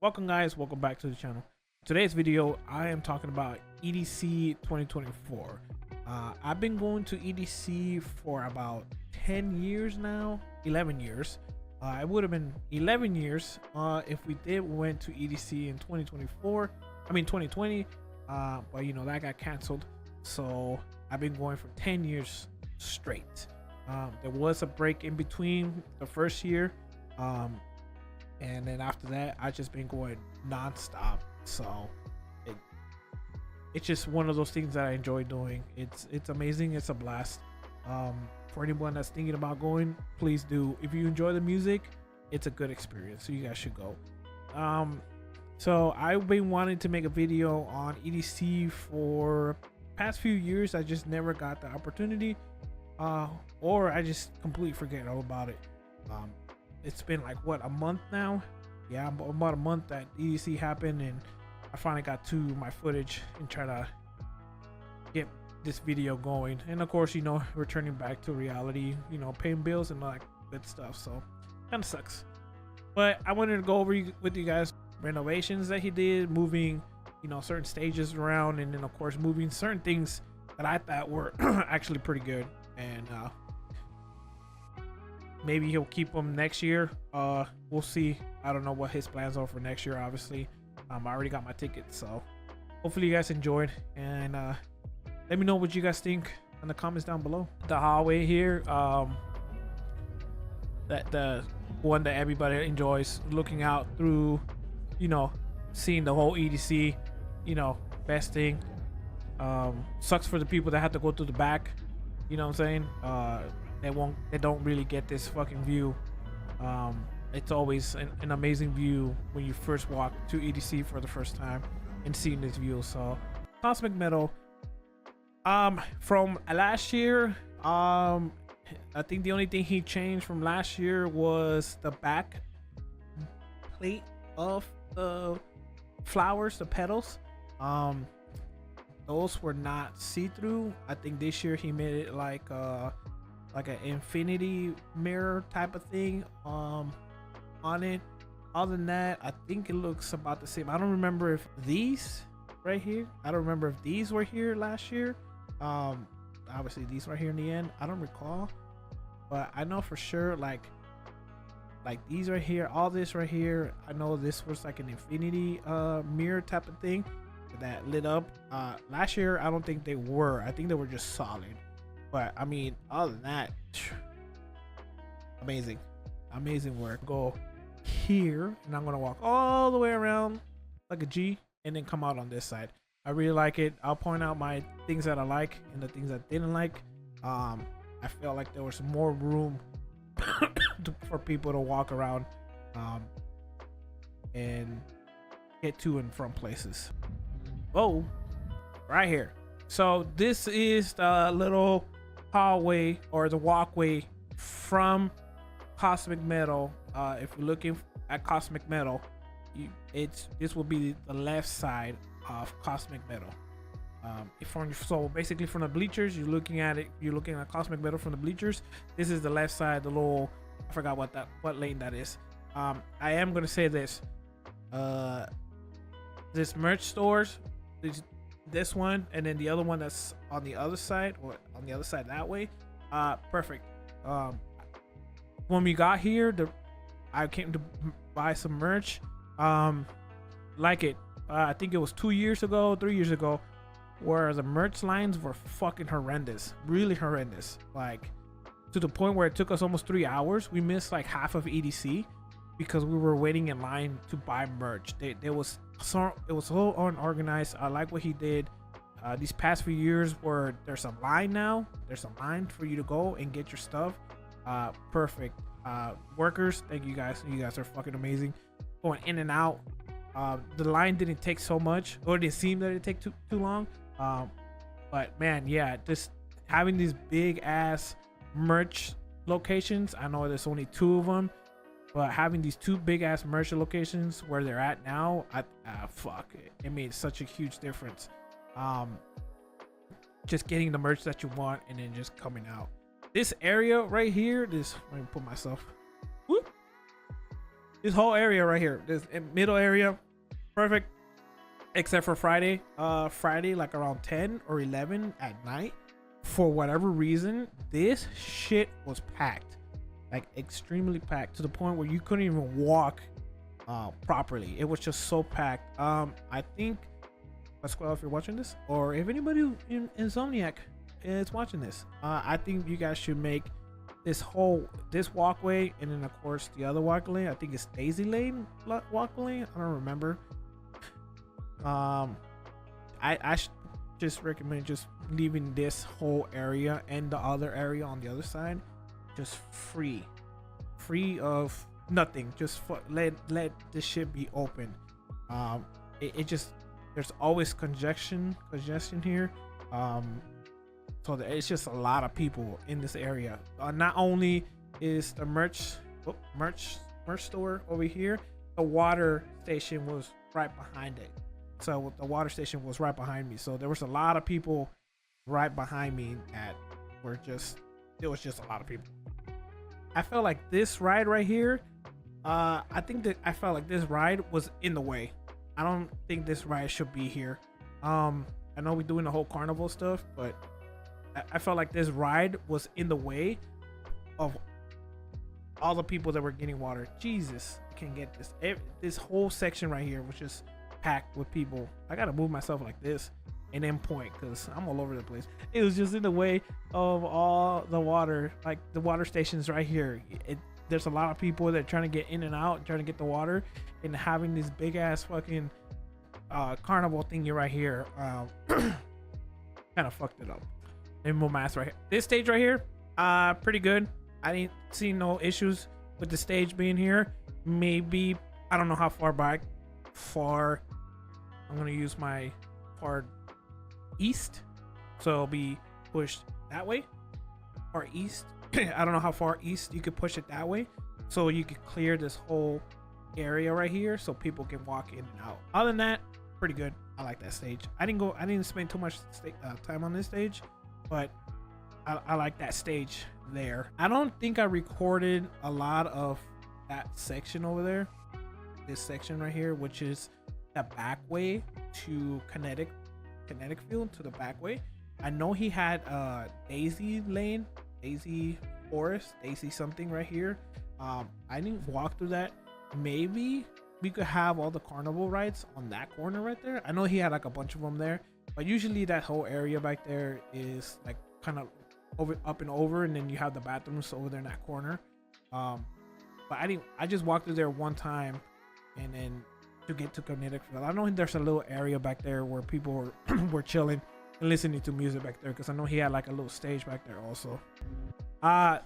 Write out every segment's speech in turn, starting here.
Welcome guys, welcome back to the channel. Today's video I am talking about EDC 2024. I've been going to EDC for about 10 years now, 11 years. It would have been 11 years if we went to EDC in 2020, but you know that got canceled, so I've been going for 10 years straight. There was a break in between the first year, and then after that I just been going non-stop. So it's just one of those things that I enjoy doing. It's amazing. It's a blast. For anyone that's thinking about going, please do. If you enjoy the music, it's a good experience, so you guys should go. So I've been wanting to make a video on EDC for past few years. I just never got the opportunity, or I just completely forget all about it. It's been like what, a month now? Yeah, about a month that EDC happened, and I finally got to my footage and try to get this video going. And of course, you know, returning back to reality, you know, paying bills and all that good stuff. So kind of sucks, but I wanted to go over with you guys renovations that he did, moving, you know, certain stages around, and then of course moving certain things that I thought were actually pretty good. And maybe he'll keep them next year. We'll see. I don't know what his plans are for next year, obviously. I already got my ticket, so hopefully you guys enjoyed, and let me know what you guys think in the comments down below. The hallway here, that the one that everybody enjoys looking out through, you know, seeing the whole EDC, you know, best thing. Sucks for the people that have to go through the back, you know what I'm saying. They don't really get this fucking view. It's always an amazing view when you first walk to EDC for the first time and seeing this view. So Cosmic Metal, from last year, I think the only thing he changed from last year was the back plate of the flowers, the petals. Those were not see-through. I think this year he made it like an infinity mirror type of thing on it. Other than that, I think it looks about the same. I don't remember if these right here, I don't remember if these were here last year. Obviously these right here in the end, I don't recall, but I know for sure like these right here, all this right here, I know this was like an infinity mirror type of thing that lit up. Last year I don't think they were. I think they were just solid. But I mean, other than that, amazing work. Go here, and I'm gonna walk all the way around like a G and then come out on this side. I really like it. I'll point out my things that I like and the things I didn't like. I felt like there was more room for people to walk around and get to and from places. Whoa, right here. So this is the little hallway or the walkway from Cosmic Metal. If you're looking at Cosmic Metal, this will be the left side of Cosmic Metal. So basically from the bleachers, you're looking at Cosmic Metal from the bleachers. This is the left side, the little, I forgot what lane that is. I am gonna say this, this merch stores, this one and then the other one that's on the other side, or on the other side that way, perfect. When we got here, I came to buy some merch, like it. I think it was 3 years ago, where the merch lines were fucking horrendous, really horrendous, like to the point where it took us almost 3 hours. We missed like half of EDC because we were waiting in line to buy merch. It was so unorganized. I like what he did these past few years, where there's a line now. There's a line for you to go and get your stuff. Perfect. Workers, thank you guys. You guys are fucking amazing. Going in and out. The line didn't take so much, or it didn't seem that it take too long. But man, yeah, just having these big ass merch locations. I know there's only 2 of them, but having these 2 big ass merch locations where they're at now, fuck, it made such a huge difference. Just getting the merch that you want and then just coming out. This area right here, let me put myself. Whoop. This whole area right here, this middle area, perfect, except for Friday. Friday, like around 10 or 11 at night, for whatever reason, this shit was packed, like extremely packed to the point where you couldn't even walk properly. It was just so packed. I think, Pasquale, if you're watching this, or if anybody in Insomniac is watching this, I think you guys should make this walkway, and then of course the other walkway, I think it's Daisy Lane walkway, I don't remember. I just recommend just leaving this whole area and the other area on the other side just free of nothing. Just let this shit be open. It just, there's always congestion here. So it's just a lot of people in this area. Not only is the merch store over here, the water station was right behind it. So the water station was right behind me. So there was a lot of people right behind me there was just a lot of people. I felt like this ride right here, I felt like this ride was in the way. I don't think this ride should be here. I know we're doing the whole carnival stuff, but I felt like this ride was in the way of all the people that were getting water. Jesus, I can't get this. This whole section right here was just packed with people. I gotta move myself like this and then point, because I'm all over the place. It was just in the way of all the water, like the water stations right here. There's a lot of people that are trying to get in and out, trying to get the water, and having this big ass fucking carnival thingy right here kind of fucked it up. And more mass right here. This stage right here, pretty good. I didn't see no issues with the stage being here. Maybe, I don't know how far back. I'm gonna use my far east, so it'll be pushed that way, or east. I don't know how far east you could push it that way, so you could clear this whole area right here so people can walk in and out. Other than that, pretty good. I like that stage. I didn't spend too much time on this stage, but I like that stage there. I don't think I recorded a lot of that section over there. This section right here, which is the back way to kinetic field, to the back way. I know he had Daisy Lane, Daisy Forest, Daisy something right here. I didn't walk through that. Maybe we could have all the carnival rides on that corner right there. I know he had like a bunch of them there, but usually that whole area back there is like kind of up and over, and then you have the bathrooms over there in that corner. But I just walked through there one time, and then to get to kinetic field. I know there's a little area back there where people were chilling and listening to music back there, because I know he had like a little stage back there also.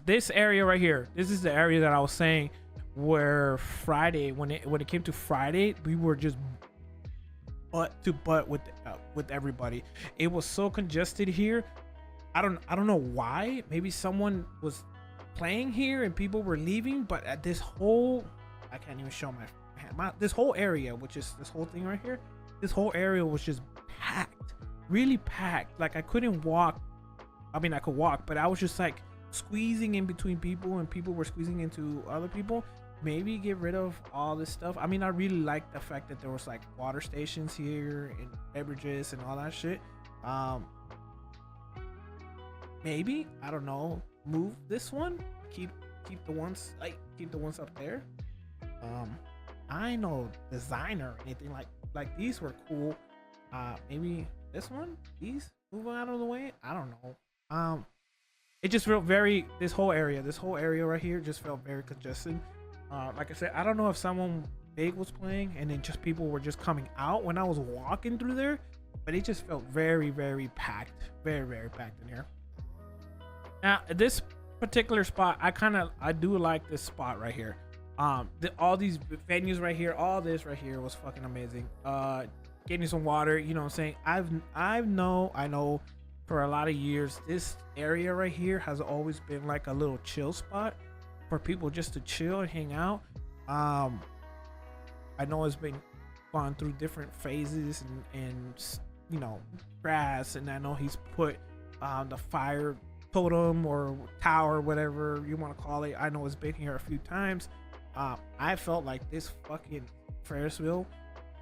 This area right here, this is the area that I was saying where Friday, when it came to Friday, we were just butt to butt with everybody. It was so congested here. I don't know why. Maybe someone was playing here and people were leaving, but at this whole, I can't even show this whole area, which is this whole thing right here, this whole area was just packed, really packed. Like I couldn't walk. I mean, I could walk, but I was just like squeezing in between people, and people were squeezing into other people. Maybe get rid of all this stuff. I mean, I really like the fact that there was like water stations here and beverages and all that shit. Maybe, I don't know, move this one, keep the ones up there. I know design or anything like these were cool. Maybe this one, these move out of the way. I don't know. It just felt very, this whole area right here just felt very congested. Like I said, I don't know if someone big was playing and then just people were just coming out when I was walking through there, but it just felt very, very packed, very, very packed in here. Now this particular spot, I do like this spot right here. All these venues right here, all this right here was fucking amazing. Getting some water, you know what I'm saying? I know for a lot of years this area right here has always been like a little chill spot for people just to chill and hang out. I know it's been gone through different phases and you know, grass, and I know he's put the fire totem or tower, whatever you want to call it. I know it's been here a few times, I felt like this fucking Ferris wheel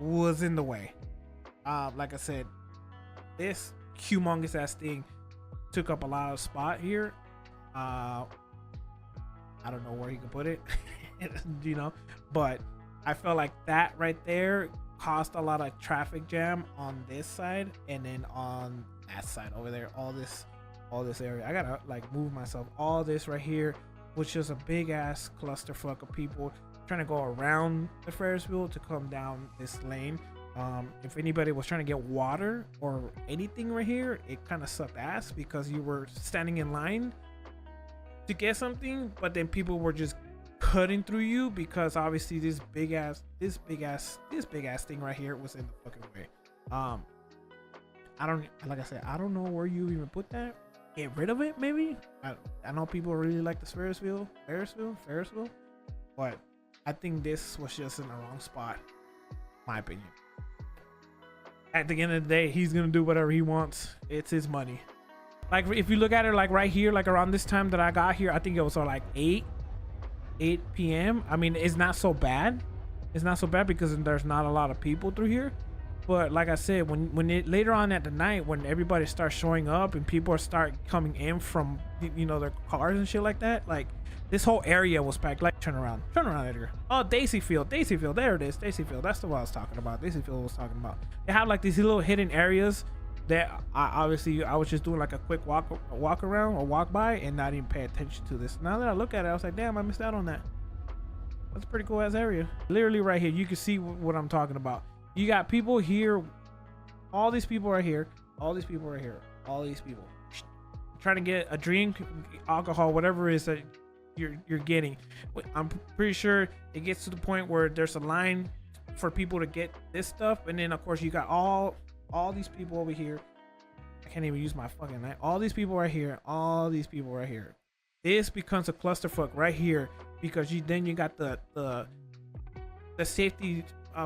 was in the way. Like I said, this humongous ass thing took up a lot of spot here. I don't know where he could put it, you know, but I felt like that right there caused a lot of traffic jam on this side, and then on that side over there, all this area. I gotta like move myself. All this right here was just a big ass clusterfuck of people trying to go around the Ferris wheel to come down this lane. If anybody was trying to get water or anything right here, it kind of sucked ass because you were standing in line to get something, but then people were just cutting through you because obviously this big ass thing right here was in the fucking way. I don't, like I said, I don't know where you even put that. Get rid of it, maybe. I know people really like the Ferris wheel, but I think this was just in the wrong spot, my opinion. At the end of the day, he's gonna do whatever he wants. It's his money. Like if you look at it, like right here, like around this time that I got here, I think it was like 8 p.m. I mean, it's not so bad. It's not so bad because there's not a lot of people through here. But like I said, when it later on at the night, when everybody starts showing up and people start coming in from, you know, their cars and shit like that, like this whole area was packed. Like turn around, Edgar. Oh, Daisy Field, there it is, Daisy Field. That's the one I was talking about. Daisy Field was talking about. They have like these little hidden areas that I was just doing like a quick walk around or walk by and not even pay attention to this. Now that I look at it, I was like, damn, I missed out on that. That's a pretty cool ass area. Literally right here, you can see what I'm talking about. You got people here, all these people right here, all these people trying to get a drink, alcohol, whatever it is that you're getting. I'm pretty sure it gets to the point where there's a line for people to get this stuff, and then of course you got all these people over here. I can't even use my fucking knife. All these people right here, this becomes a clusterfuck right here because you got the safety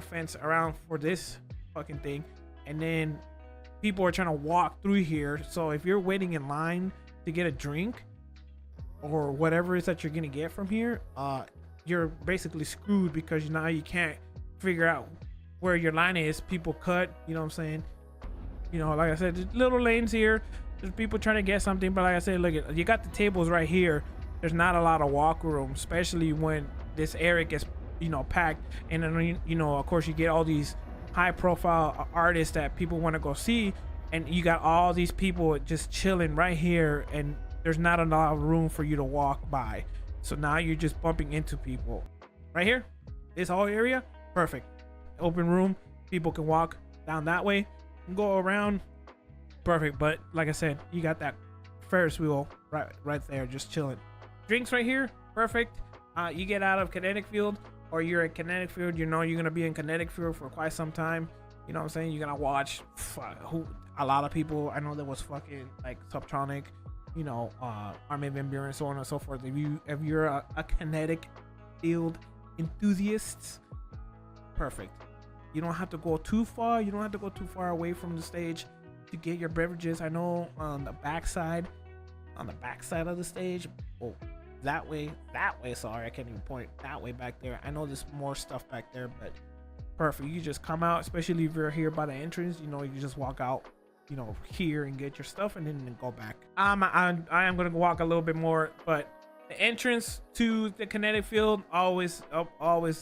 fence around for this fucking thing, and then people are trying to walk through here. So if you're waiting in line to get a drink or whatever it is that you're gonna get from here, you're basically screwed because now you can't figure out where your line is. People cut, you know what I'm saying? You know, like I said, there's little lanes here, there's people trying to get something, but like I said, look, you got the tables right here. There's not a lot of walk room, especially when this area gets, you know, packed. And then, you know, of course you get all these high profile artists that people want to go see, and you got all these people just chilling right here, and there's not a lot of room for you to walk by. So now you're just bumping into people right here. This whole area, perfect, open room, people can walk down that way and go around, perfect. But like I said, you got that Ferris wheel right there just chilling. Drinks right here, perfect. You get out of Kinetic Field, or you're at Kinetic Field, you know you're gonna be in Kinetic Field for quite some time. You know what I'm saying? You're gonna watch a lot of people. I know there was fucking like Subtronic, you know, Armin van Buuren, so on and so forth. If you're a Kinetic Field enthusiast, perfect. You don't have to go too far. You don't have to go too far away from the stage to get your beverages. I know on the back side of the stage, oh, that way, sorry, I can't even point that way back there. I know there's more stuff back there, but perfect. You just come out, especially if you're here by the entrance, you know, you just walk out, you know, here and get your stuff and then go back. I am gonna walk a little bit more, but the entrance to the Kinetic Field, always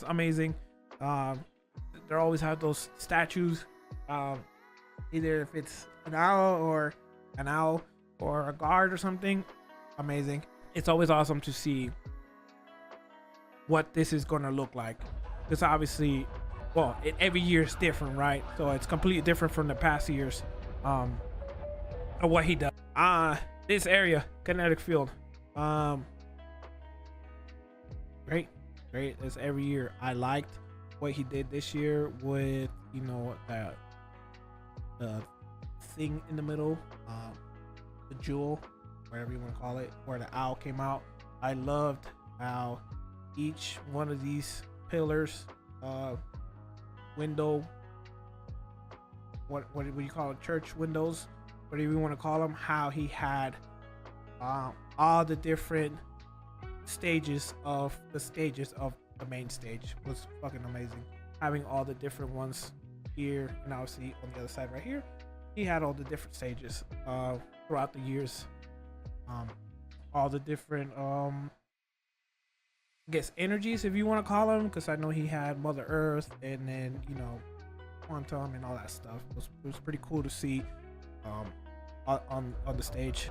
amazing. They always have those statues, either if it's an owl or a guard or something. Amazing. It's always awesome to see what this is gonna look like, because obviously, well, every year is different, right? So it's completely different from the past years of what he does. This area, Kinetic Field, great. As every year, I liked what he did this year with, you know, the thing in the middle, the jewel, whatever you want to call it, where the owl came out. I loved how each one of these pillars, window, what do you call it, church windows, whatever you want to call them, how he had all the different stages of the main stage was fucking amazing. Having all the different ones here, and obviously on the other side right here, he had all the different stages throughout the years. All the different I guess energies, if you want to call them, because I know he had Mother Earth, and then quantum and all that stuff. It was pretty cool to see on the stage.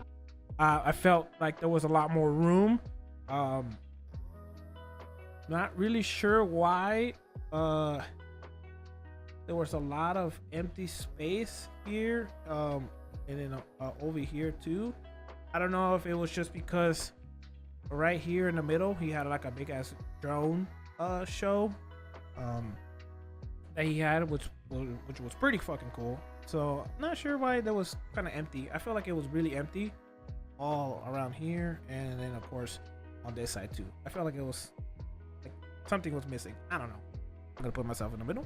I felt like there was a lot more room. Not really sure why there was a lot of empty space here, and then over here too. I don't know if it was just because right here in the middle he had like a big ass drone show that he had, which was pretty fucking cool. So not sure why that was kind of empty. I feel like it was really empty all around here, and then of course on this side too. I felt like it was like something was missing. I don't know. I'm gonna put myself in the middle.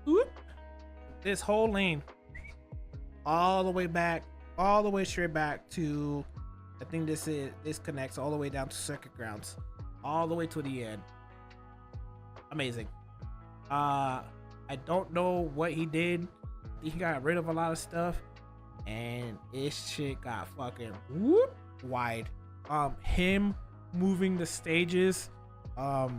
Whoop. This whole lane all the way back, all the way straight back to, I think this connects all the way down to circuit grounds, all the way to the end. Amazing. I don't know what he did. He got rid of a lot of stuff, and this shit got fucking whoop wide. Him moving the stages, how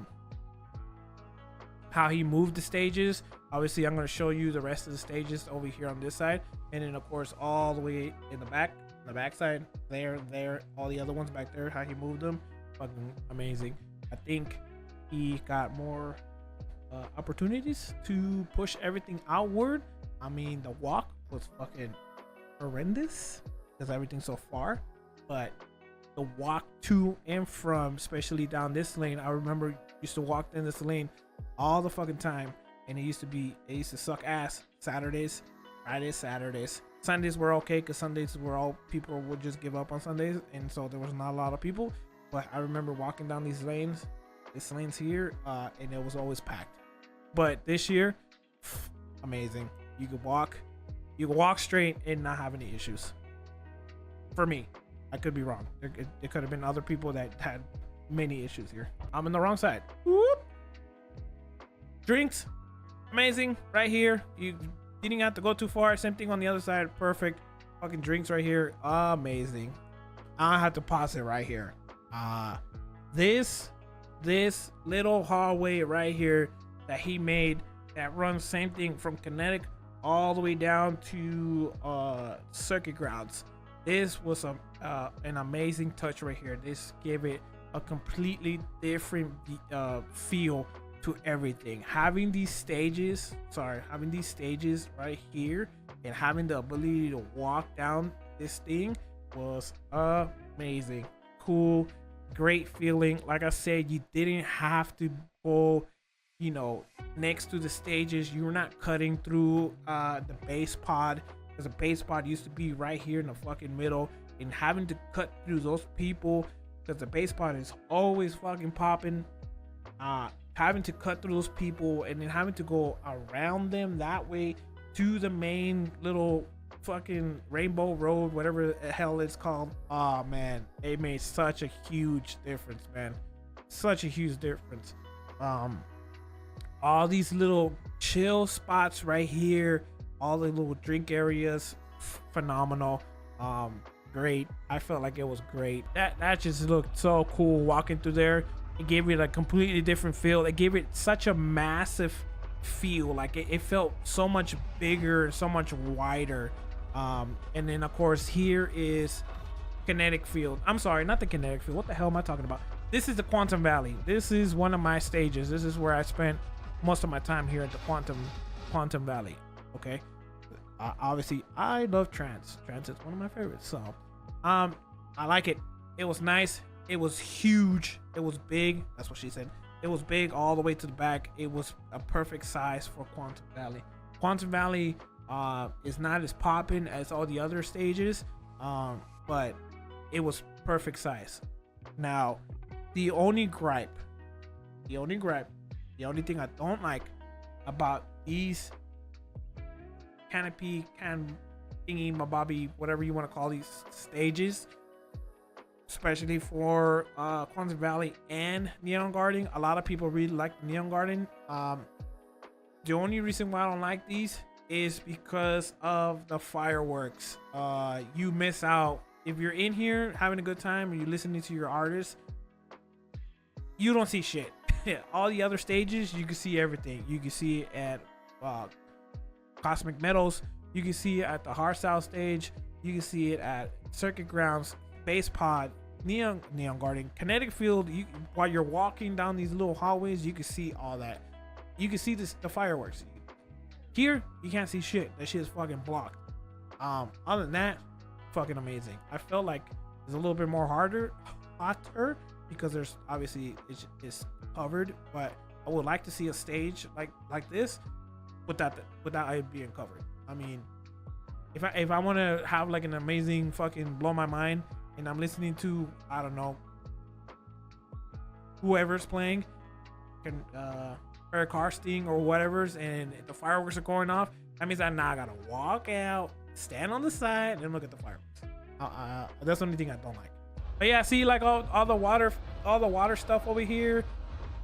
he moved the stages. Obviously, I'm going to show you the rest of the stages over here on this side, and then of course all the way in the back side, there, all the other ones back there, how he moved them, fucking amazing. I think he got more opportunities to push everything outward. I mean, the walk was fucking horrendous because everything's so far, but the walk to and from, especially down this lane, I remember used to walk in this lane all the fucking time, and it used to suck ass. Saturdays, Fridays, Saturdays. Sundays were okay because Sundays were all people would just give up on Sundays, and so there was not a lot of people. But I remember walking down these lanes here, and it was always packed. But this year, amazing. You could walk straight and not have any issues. For me, I could be wrong. There could have been other people that had many issues here. I'm in the wrong side. Whoop. Drinks, amazing right here. You didn't have to go too far. Same thing on the other side. Perfect. Fucking drinks right here. Amazing. I have to pause it right here. This little hallway right here that he made, that runs same thing from Kinetic all the way down to circuit grounds. This was an amazing touch right here. This gave it a completely different feel to everything. Having these stages right here and having the ability to walk down this thing was amazing. Cool, great feeling. Like I said, you didn't have to go next to the stages. You were not cutting through the base pod, because the base pod used to be right here in the fucking middle, and having to cut through those people because the base pod is always fucking popping. Having to cut through those people and then having to go around them that way to the main little fucking Rainbow Road, whatever the hell it's called. Oh man, it made such a huge difference, man. Such a huge difference. All these little chill spots right here, all the little drink areas, phenomenal. Great. I felt like it was great. That just looked so cool walking through there. It gave it a completely different feel. It gave it such a massive feel. Like it felt so much bigger, so much wider. And then of course here is Kinetic Field. I'm sorry, not the Kinetic Field. What the hell am I talking about? This is the Quantum Valley. This is one of my stages. This is where I spent most of my time here at the Quantum Valley. Okay. Obviously I love Trance. Trance is one of my favorites. So I like it. It was nice. It was huge. It was big. That's what she said. It was big all the way to the back. It was a perfect size for Quantum Valley. Quantum Valley is not as popping as all the other stages, but it was perfect size. Now, the only thing I don't like about these canopy, thingy, my bobby, whatever you want to call these stages, especially for Quantum Valley and Neon Garden. A lot of people really like Neon Garden. The only reason why I don't like these is because of the fireworks. You miss out if you're in here having a good time and you're listening to your artists. You don't see shit. All the other stages, you can see everything. You can see it at Cosmic Metals. You can see it at the Hardstyle stage. You can see it at Circuit Grounds, Base Pod, Neon Garden, Kinetic Field. While you're walking down these little hallways, you can see all that. You can see the fireworks. Here, you can't see shit. That shit is fucking blocked. Other than that, fucking amazing. I felt like it's a little bit more hotter because there's obviously it's covered, but I would like to see a stage like this without it being covered. I mean, if I want to have like an amazing fucking blow my mind and I'm listening to, I don't know, whoever's playing, Eric Carsting or whatever's, and the fireworks are going off, that means I now gotta walk out, stand on the side, and look at the fireworks. That's the only thing I don't like. But yeah, see, like all the water stuff over here,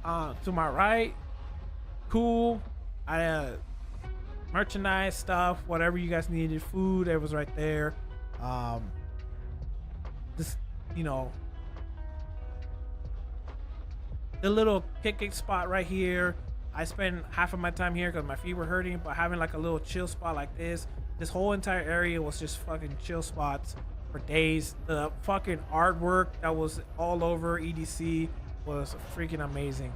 to my right, cool. Merchandise stuff, whatever you guys needed, food, it was right there. Just, you know, the little kick spot right here. I spent half of my time here because my feet were hurting, but having like a little chill spot like this whole entire area was just fucking chill spots for days. The fucking artwork that was all over EDC was freaking amazing.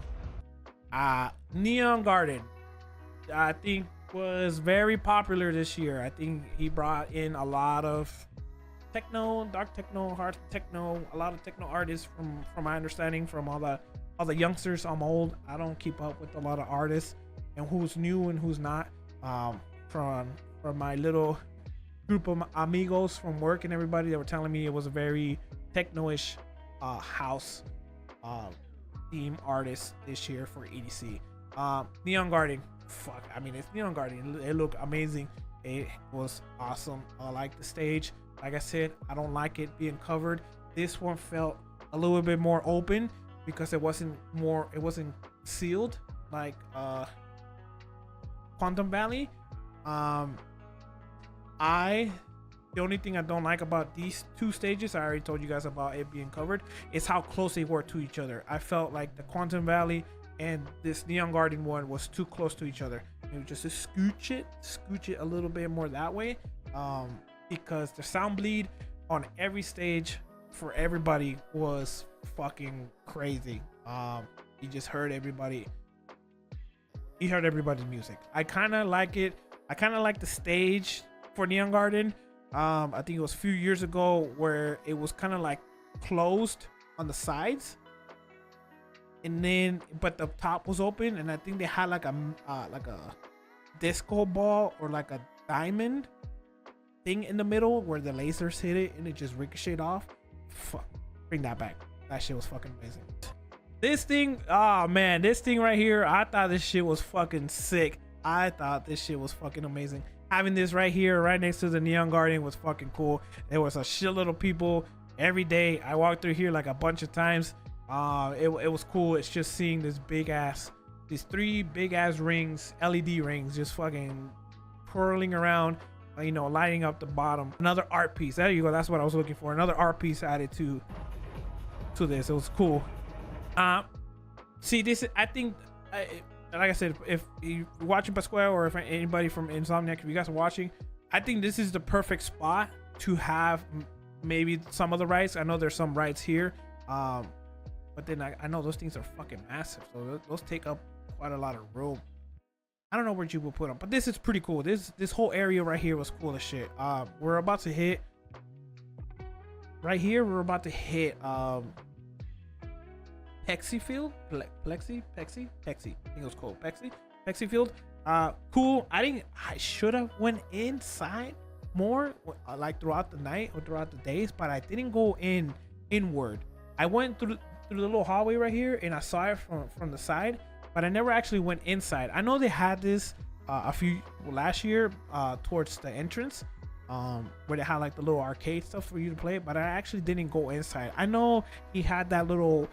Neon Garden, I think, was very popular this year. I think he brought in a lot of techno, dark techno, hard techno, a lot of techno artists from my understanding, from all the youngsters. I'm old. I don't keep up with a lot of artists and who's new and who's not. From my little group of amigos from work and everybody, that were telling me it was a very techno-ish house theme artist this year for EDC. Neon Garden, fuck, I mean, it's Neon Garden. It looked amazing. It was awesome. I like the stage. Like I said, I don't like it being covered. This one felt a little bit more open because it wasn't sealed like Quantum Valley. The only thing I don't like about these two stages, I already told you guys about it being covered, is how close they were to each other. I felt like the Quantum Valley and this Neon Garden one was too close to each other. Maybe just to scooch it a little bit more that way, because the sound bleed on every stage for everybody was fucking crazy. You just heard everybody. You heard everybody's music. I kind of like it. I kind of like the stage for Neon Garden. I think it was a few years ago where it was kind of like closed on the sides, and then but the top was open, and I think they had like a disco ball or like a diamond thing in the middle where the lasers hit it and it just ricocheted off. Fuck, bring that back. That shit was fucking amazing. This thing, oh man, this thing right here, I thought this shit was fucking sick. I thought this shit was fucking amazing. Having this right here, right next to the Neon Garden, was fucking cool. There was a shitload of people every day. I walked through here like a bunch of times. It was cool. It's just seeing these three big ass rings, LED rings, just fucking twirling around, you know, lighting up the bottom. Another art piece. There you go. That's what I was looking for. Another art piece added to this. It was cool. See, this is, I think, like I said, if you're watching Pasquale or if anybody from Insomniac, if you guys are watching, I think this is the perfect spot to have maybe some of the rights. I know there's some rights here, but then I know those things are fucking massive, so those take up quite a lot of room. I don't know where you will put them, but this is pretty cool. This whole area right here was cool as shit. We're about to hit right here. We're about to hit Pexi Field, Plexi. I think it was called Pexi Field. Cool. I should have went inside more, like throughout the night or throughout the days, but I didn't go inward. I went through the little hallway right here and I saw it from the side, but I never actually went inside. I know they had this last year towards the entrance, where they had like the little arcade stuff for you to play, but I actually didn't go inside. I know he had that little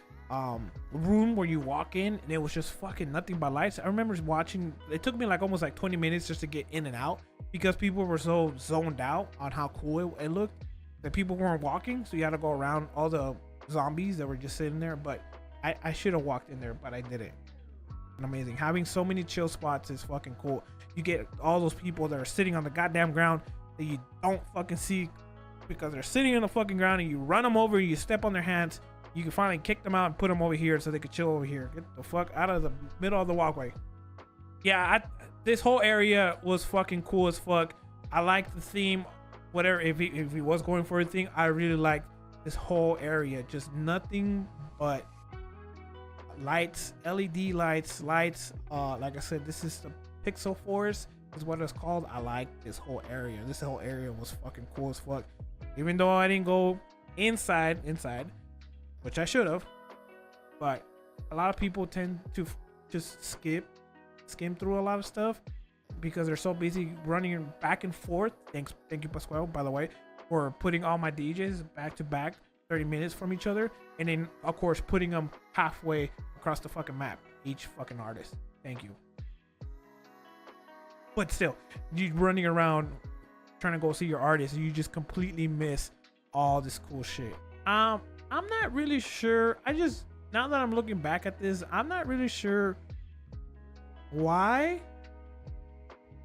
room where you walk in and it was just fucking nothing but lights. I remember watching, it took me like almost like 20 minutes just to get in and out because people were so zoned out on how cool it looked that people weren't walking, so you had to go around all the zombies that were just sitting there. But I should have walked in there, but I didn't. And amazing, having so many chill spots is fucking cool. You get all those people that are sitting on the goddamn ground that you don't fucking see because they're sitting on the fucking ground, and you run them over, you step on their hands, you can finally kick them out and put them over here so they could chill over here. Get the fuck out of the middle of the walkway. Yeah, this whole area was fucking cool as fuck. I like the theme, whatever. If he was going for a thing, I really liked this whole area. Just nothing but lights, LED lights. Like I said, this is the Pixel Forest is what it's called. I like this whole area. This whole area was fucking cool as fuck. Even though I didn't go inside, which I should have, but a lot of people tend to just skim through a lot of stuff because they're so busy running back and forth. Thank you, Pascual, by the way, for putting all my DJs back to back 30 minutes from each other, and then of course putting them halfway across the fucking map, each fucking artist. Thank you. But still, you running around trying to go see your artist, and you just completely miss all this cool shit. I'm not really sure. Now that I'm looking back at this, I'm not really sure why,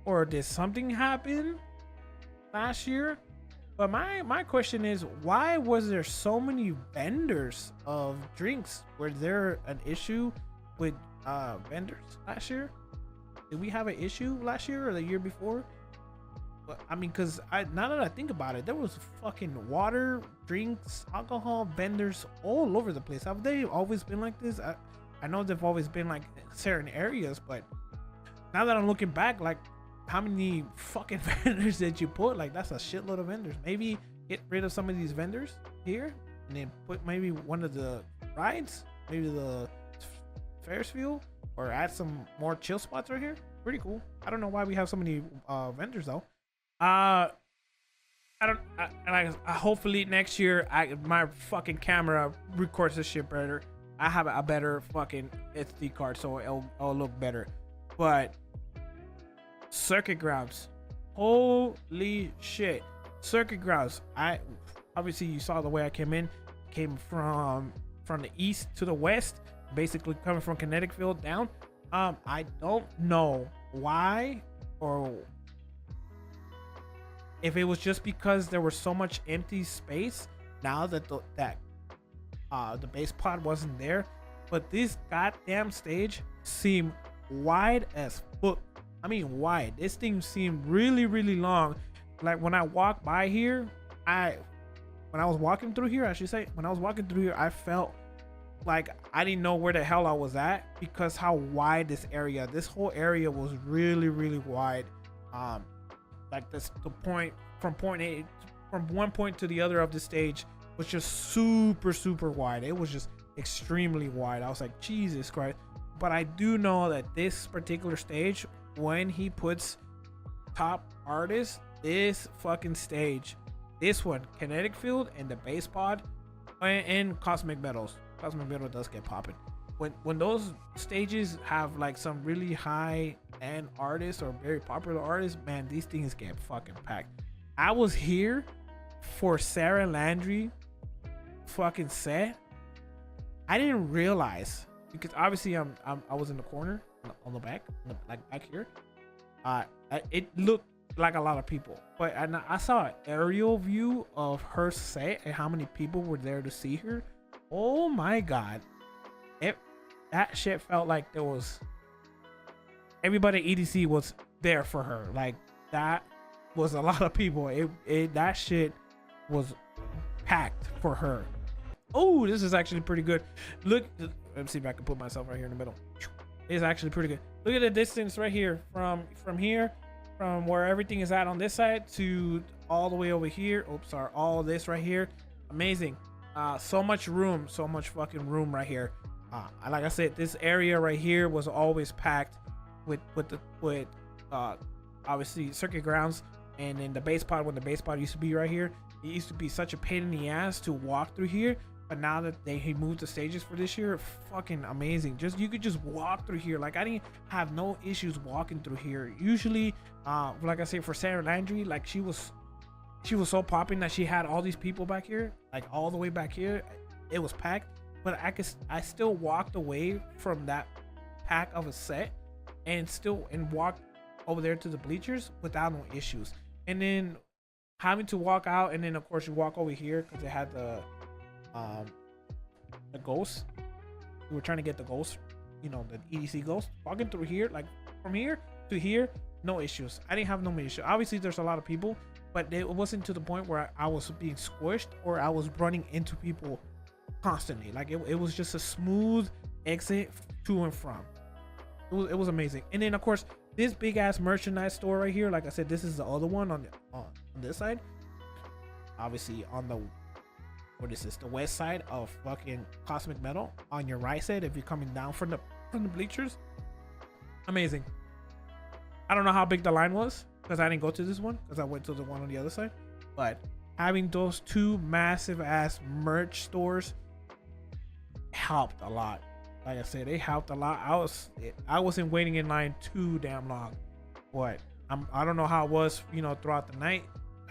or did something happen last year? But my question is, why was there so many vendors of drinks? Was there an issue with vendors last year? Did we have an issue last year or the year before? But I mean, because now that I think about it, there was fucking water, drinks, alcohol vendors all over the place. Have they always been like this? I know they've always been like certain areas, but now that I'm looking back, like, how many fucking vendors did you put? Like, that's a shitload of vendors. Maybe get rid of some of these vendors here and then put maybe one of the rides, maybe the Ferris wheel, or add some more chill spots right here. Pretty cool. I don't know why we have so many vendors though. Hopefully next year my fucking camera records this shit better. I have a better fucking SD card, so it'll look better. But circuit grounds, holy shit, circuit grounds. Obviously you saw the way I came from the east to the west, basically coming from Kinetic Field down. I don't know why, or if it was just because there was so much empty space now that the base pod wasn't there, but this goddamn stage seemed wide as fuck. I mean wide. This thing seemed really, really long. Like when I walked by here, when I was walking through here, I felt like I didn't know where the hell I was at because how wide this whole area was really, really wide. Like from one point to the other of the stage was just super, super wide. It was just extremely wide. I was like, Jesus Christ. But I do know that this particular stage, when he puts top artists, this fucking stage, this one, Kinetic Field and the base pod and Cosmic Metals does get popping. When those stages have like some really high end artists or very popular artists, man, these things get fucking packed. I was here for Sarah Landry fucking set. I didn't realize, because obviously I was in the corner on the back, like back here. It looked like a lot of people, but I saw an aerial view of her set and how many people were there to see her. Oh my god, that shit felt like there was everybody at EDC was there for her. Like, that was a lot of people. That shit was packed for her. Oh, this is actually pretty good. Look, let me see if I can put myself right here in the middle. It's actually pretty good. Look at the distance right here from here, from where everything is at on this side to all the way over here. Oops, sorry, all this right here. Amazing. So much room, so much fucking room right here. Like I said, this area right here was always packed with obviously circuit grounds And then the base pod, when the base pod used to be right here, it used to be such a pain in the ass to walk through here. But now that he moved the stages for this year, fucking amazing. Just you could just walk through here. Like I didn't have no issues walking through here. Usually, like I say, for Sarah Landry, like she was so popping that she had all these people back here, like all the way back here. It was packed, but I still walked away from that pack of a set and walked over there to the bleachers without no issues. And then having to walk out, and then of course you walk over here because they had the ghost. We were trying to get the ghost, you know, the EDC ghost. Walking through here, like from here to here, no issues. I didn't have no issue. Obviously there's a lot of people, but it wasn't to the point where I was being squished or I was running into people constantly. Like it was just a smooth exit to and from. It was amazing. And then of course this big ass merchandise store right here, like I said, this is the other one on this side. Obviously on the, what is this, the west side of fucking Cosmic Metal, on your right side if you're coming down from the bleachers. Amazing. I don't know how big the line was because I didn't go to this one because I went to the one on the other side, but having those two massive ass merch stores helped a lot. Like I said, it helped a lot. I wasn't waiting in line too damn long, but I don't know how it was, you know, throughout the night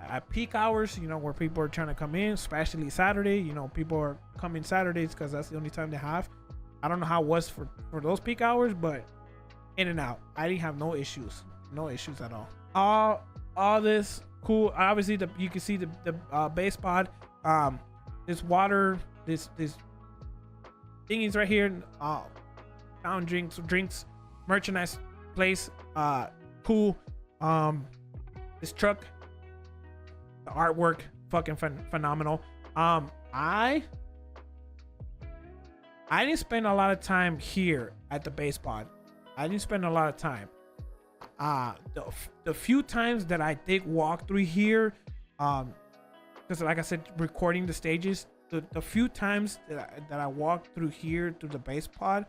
at peak hours, you know, where people are trying to come in, especially Saturday. You know, people are coming Saturdays because that's the only time they have. I don't know how it was for those peak hours, but in and out, I didn't have no issues at all. All this cool. Obviously, you can see the base pod. This water, this thingies right here, found drinks, merchandise place, cool. This truck, the artwork, fucking phenomenal. I didn't spend a lot of time here at the base pod. I didn't spend a lot of time. The few times that I did walk through here, because like I said, recording the stages, the few times that I walked through here through the base pod,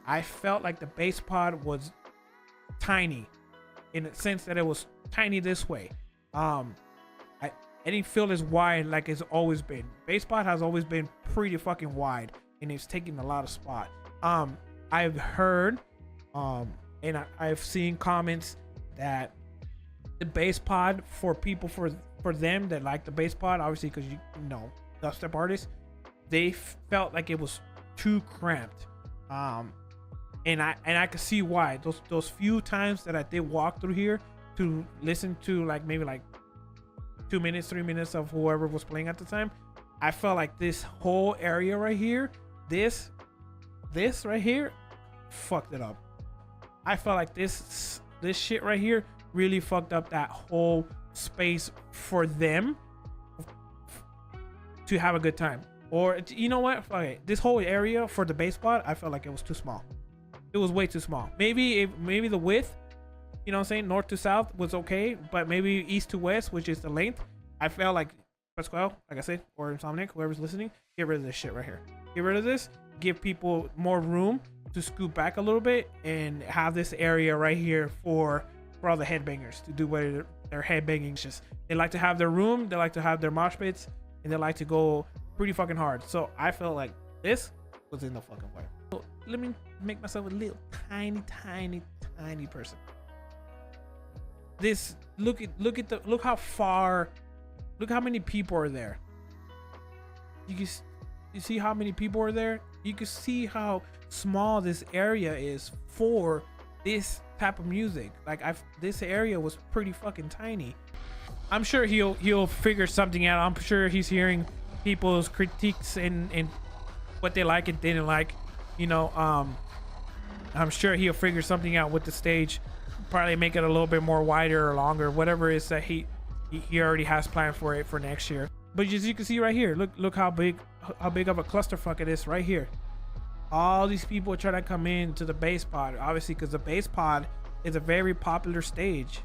I felt like the base pod was tiny, in the sense that it was tiny this way. I didn't feel as wide like it's always been. Base pod has always been pretty fucking wide, and it's taking a lot of spot. I've heard, and I've seen comments that the base pod for people, for them that like the base pod, obviously because you know dubstep artists, they felt like it was too cramped, and I could see why. Those few times that I did walk through here to listen to like maybe like 2 minutes, 3 minutes of whoever was playing at the time, I felt like this whole area right here, this right here, fucked it up. I felt like this shit right here really fucked up that whole space for them to have a good time. Or you know what, okay, this whole area for the base pod, I felt like it was too small. It was way too small. Maybe the width, you know what I'm saying, north to south was okay, but maybe east to west, which is the length, I felt like Pasquale, like I said, or Insomniac, whoever's listening, get rid of this shit right here. Get rid of this, give people more room to scoot back a little bit and have this area right here for all the headbangers to do what their headbanging. Just they like to have their room, they like to have their mosh pits, and they like to go pretty fucking hard. So I felt like this was in the fucking way. So let me make myself a little tiny person. This look how far, look how many people are there. You see how many people are there? You can see how small this area is for this type of music. Like this area was pretty fucking tiny. I'm sure he'll figure something out. I'm sure he's hearing people's critiques and what they like and didn't like. You know, I'm sure he'll figure something out with the stage. Probably make it a little bit more wider or longer, whatever it is that he already has planned for it for next year. But as you can see right here, look how big of a clusterfuck it is right here. All these people are trying to come in to the base pod, obviously, because the base pod is a very popular stage.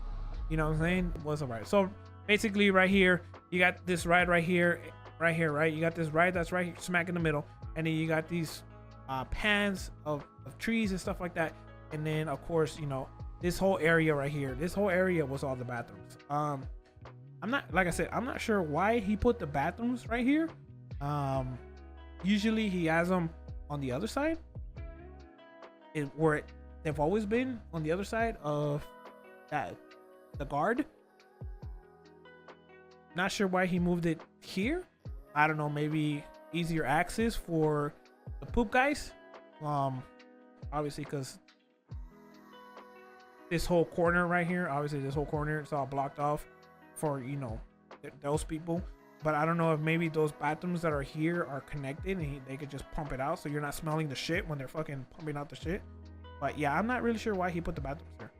You know what I'm saying? Was alright. So basically, right here, you got this ride right here, right? You got this ride that's right here, smack in the middle, and then you got these pans of trees and stuff like that. And then, of course, you know, this whole area right here. This whole area was all the bathrooms. I'm not, like I said, I'm not sure why he put the bathrooms right here. Usually he has them on the other side, they've always been on the other side of that, the guard. Not sure why he moved it here. I don't know, maybe easier access for the poop guys. Obviously, because this whole corner right here, obviously this whole corner, it's all blocked off for, you know, those people. But I don't know if maybe those bathrooms that are here are connected and they could just pump it out so you're not smelling the shit when they're fucking pumping out the shit. But yeah, I'm not really sure why he put the bathrooms there.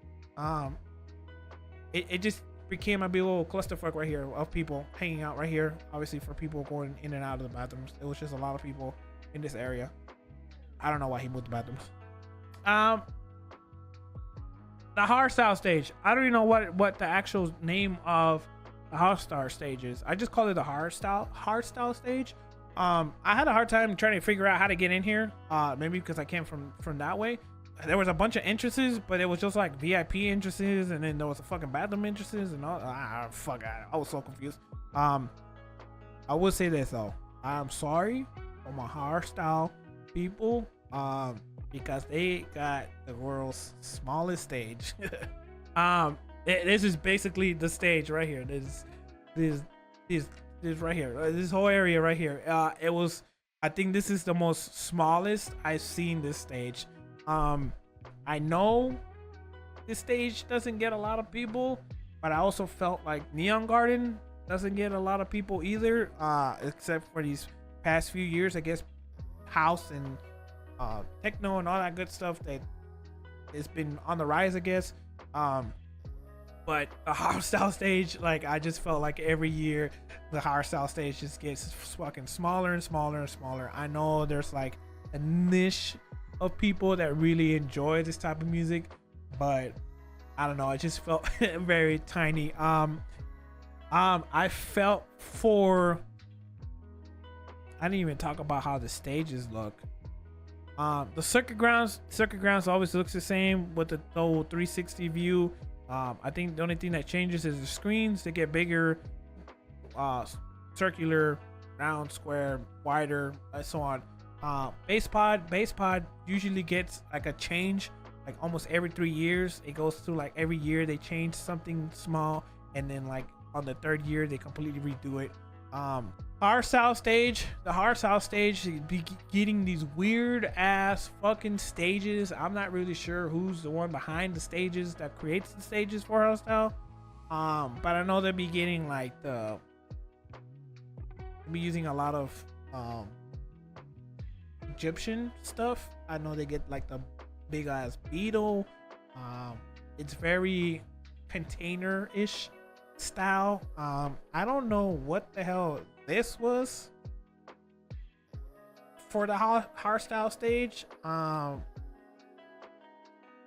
It just became a big little clusterfuck right here of people hanging out right here. Obviously for people going in and out of the bathrooms. It was just a lot of people in this area. I don't know why he moved the bathrooms. The hardstyle stage. I don't even know what the actual name of the hardstyle stage is. I just call it the hardstyle stage. I had a hard time trying to figure out how to get in here. Maybe because I came from that way. There was a bunch of entrances, but it was just like VIP entrances, and then there was a fucking bathroom entrances and all. Fuck, I was so confused. I would say this though. I'm sorry for my hardstyle people, because they got the world's smallest stage. This is basically the stage right here. This right here. This whole area right here. It was. I think this is the most smallest I've seen this stage. I know this stage doesn't get a lot of people, but I also felt like Neon Garden doesn't get a lot of people either, except for these past few years. I guess house and techno and all that good stuff that it's been on the rise, I guess. But the hardstyle stage, like, I just felt like every year the hardstyle stage just gets fucking smaller and smaller and smaller. I know there's like a niche of people that really enjoy this type of music, but I don't know, it just felt very tiny. I felt for, I didn't even talk about how the stages look. The circuit grounds always looks the same with the whole 360 view. I think the only thing that changes is the screens. They get bigger, circular, round, square, wider, and so on. Bass pod usually gets like a change like almost every 3 years. It goes through like every year they change something small, and then like on the third year they completely redo it. Hardstyle stage, the hardstyle stage be getting these weird ass fucking stages. I'm not really sure who's the one behind the stages that creates the stages for hardstyle, but I know they'll be getting like they'll be using a lot of Egyptian stuff. I know they get like the big ass beetle. It's very container-ish style. I don't know what the hell this was for the hardstyle stage.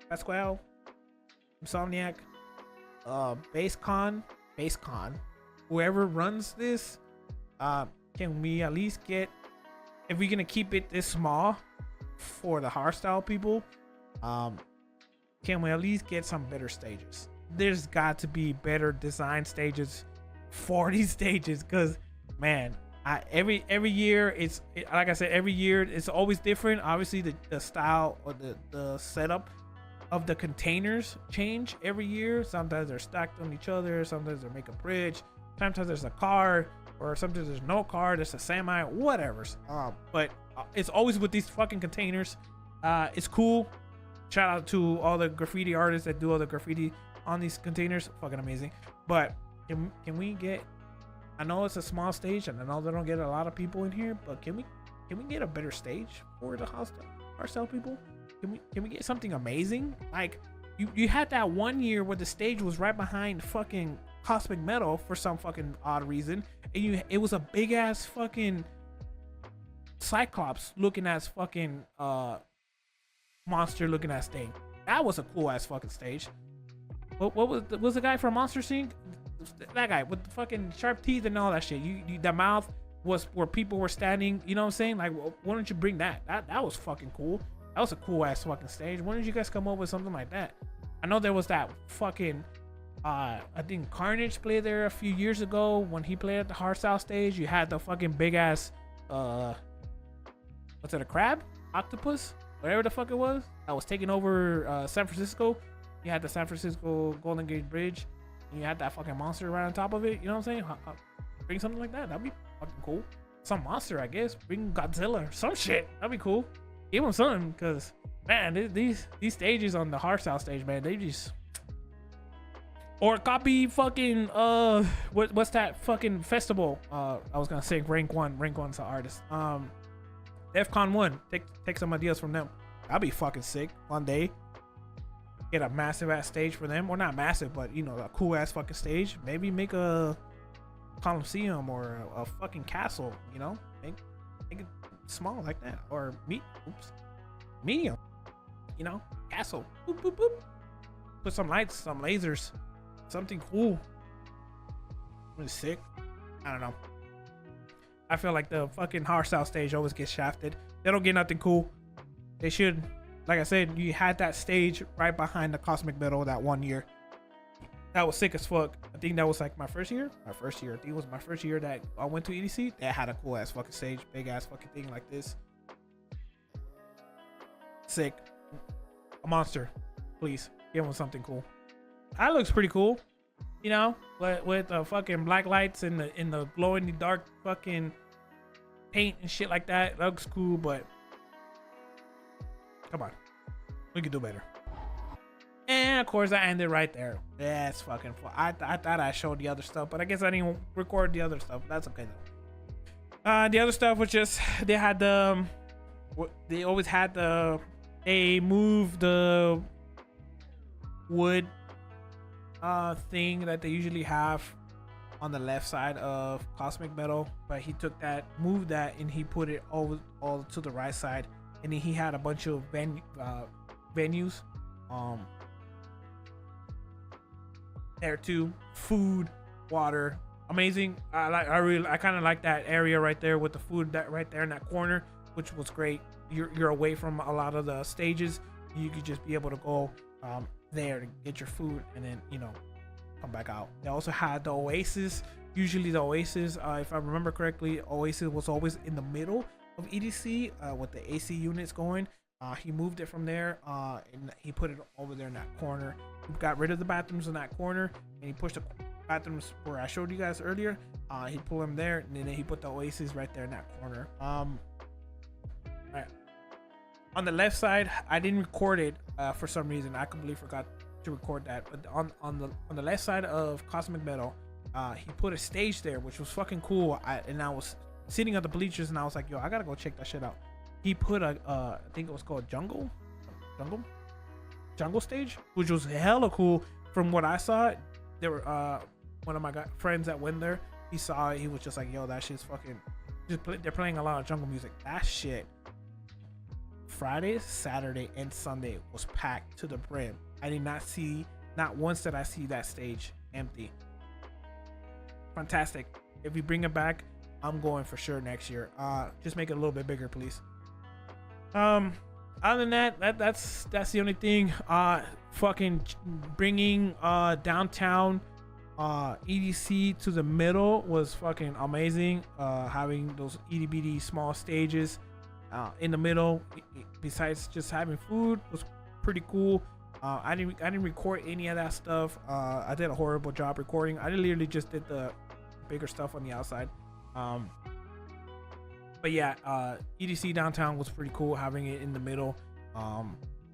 Pasquale, Insomniac, Basscon, whoever runs this, can we at least get, if we're gonna keep it this small for the hardstyle people, can we at least get some better stages? There's got to be better design stages for these stages, because man, every year like I said, every year it's always different. Obviously the style or the setup of the containers change every year. Sometimes they're stacked on each other, sometimes they make a bridge, sometimes there's a car, or sometimes there's no car, there's a semi, whatever. But it's always with these fucking containers. It's cool. Shout out to all the graffiti artists that do all the graffiti on these containers. Fucking amazing. But can we get, I know it's a small stage and I know they don't get a lot of people in here, but can we get a better stage for the hardstyle people? Can we get something amazing? Like you had that one year where the stage was right behind fucking Cosmic Metal for some fucking odd reason, and it was a big ass fucking Cyclops looking ass fucking monster looking ass thing. That was a cool ass fucking stage. What was the guy from Monster Inc? That guy with the fucking sharp teeth and all that shit. The mouth was where people were standing. You know what I'm saying? Like, why don't you bring that? That was fucking cool. That was a cool ass fucking stage. Why didn't you guys come up with something like that? I know there was that fucking I think Carnage played there a few years ago when he played at the Hardstyle stage. You had the fucking big ass what's it, a crab? Octopus? Whatever the fuck it was. That was taking over San Francisco. You had the San Francisco Golden Gate Bridge. And you had that fucking monster right on top of it. You know what I'm saying? Bring something like that. That'd be fucking cool. Some monster, I guess. Bring Godzilla or some shit. That'd be cool. Give him something, because man, these stages on the Hardstyle stage, man, they just, or copy fucking what's that fucking festival? I was gonna say Rank One. Rank One's the artist. DEFCON 1. Take some ideas from them. That'd be fucking sick. One day, get a massive ass stage for them, or not massive, but you know, a cool ass fucking stage. Maybe make a Coliseum or a fucking castle. You know, make it small like that, or medium. You know, castle. Boop, boop, boop. Put some lights, some lasers, something cool. Really sick. I don't know. I feel like the fucking Hardstyle stage always gets shafted. They don't get nothing cool. They should. Like I said, you had that stage right behind the Cosmic Battle that one year. That was sick as fuck. I think that was like my first year. I think it was my first year that I went to EDC. They had a cool ass fucking stage. Big ass fucking thing like this. Sick. A monster. Please. Give them something cool. That looks pretty cool. You know, with the fucking black lights and the glow in the dark fucking paint and shit like that. That looks cool, but come on, we could do better. And of course, I ended right there. That's fucking fun. I thought I showed the other stuff, but I guess I didn't record the other stuff. That's okay though. The other stuff was just they moved the wood thing that they usually have on the left side of Cosmic Metal, but he took that, moved that, and he put it all to the right side. And then he had a bunch of venues there too. Food, water, amazing. I kind of like that area right there with the food, that right there in that corner, which was great. You're away from a lot of the stages. You could just be able to go there to get your food and then, you know, come back out. They also had the Oasis. Usually the Oasis, if I remember correctly, Oasis was always in the middle of EDC with the AC units going. He moved it from there and he put it over there in that corner. He got rid of the bathrooms in that corner and he pushed the bathrooms where I showed you guys earlier. He put them there and then he put the Oasis right there in that corner. Right. On the left side, I didn't record it for some reason. I completely forgot to record that. But on the left side of Cosmic Metal, he put a stage there, which was fucking cool. And I was sitting at the bleachers and I was like, yo, I gotta go check that shit out. He put a I think it was called jungle stage, which was hella cool. From what I saw, there were one of my friends that went there. He saw it, he was just like, yo, that shit's fucking they're playing a lot of jungle music. That shit Friday, Saturday, and Sunday was packed to the brim. I did not see, not once did I see that stage empty. Fantastic. If you bring it back, I'm going for sure next year. Just make it a little bit bigger, please. Other than that's the only thing. Fucking bringing downtown EDC to the middle was fucking amazing. Having those itty bitty small stages in the middle, besides just having food, was pretty cool. I didn't record any of that stuff. I did a horrible job recording. I literally just did the bigger stuff on the outside. But yeah, EDC downtown was pretty cool. Having it in the middle,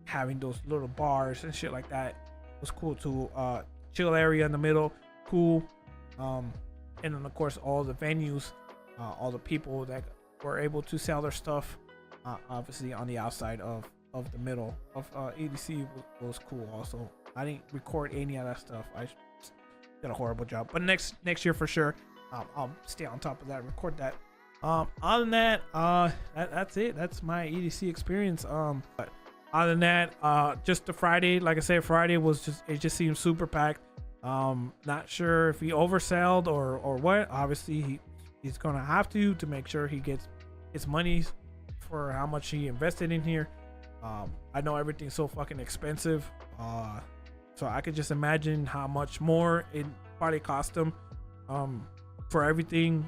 having those little bars and shit like that was cool too. Chill area in the middle, cool. And then of course all the venues, all the people that were able to sell their stuff, obviously on the outside of the middle of EDC was cool also. I didn't record any of that stuff. I did a horrible job, but next year for sure, I'll stay on top of that, record that. Other than that, that's it. That's my EDC experience. But other than that, just the Friday, like I said, Friday was it just seemed super packed. Not sure if he oversold or what. Obviously he's gonna have to make sure he gets his money for how much he invested in here. I know everything's so fucking expensive. So I could just imagine how much more it probably cost them for everything.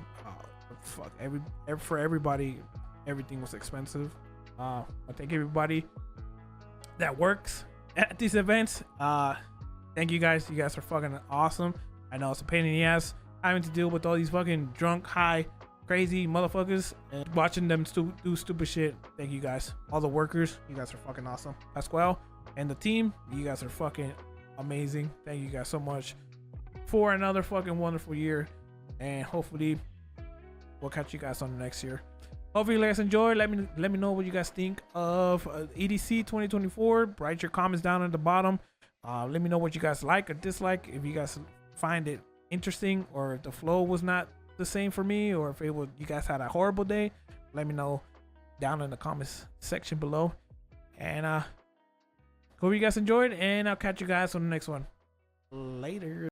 For everybody, everything was expensive. I thank everybody that works at these events. Thank you guys. You guys are fucking awesome. I know it's a pain in the ass having to deal with all these fucking drunk, high, crazy motherfuckers and watching them do stupid shit. Thank you guys. All the workers, you guys are fucking awesome as well. And the team, you guys are fucking amazing. Thank you guys so much for another fucking wonderful year. And hopefully we'll catch you guys on the next year. Hopefully you guys enjoy. Let me know what you guys think of EDC 2024. Write your comments down at the bottom. Let me know what you guys like or dislike. If you guys find it interesting, or if the flow was not the same for me, or if you guys had a horrible day, let me know down in the comments section below. And hope you guys enjoyed, and I'll catch you guys on the next one. Later.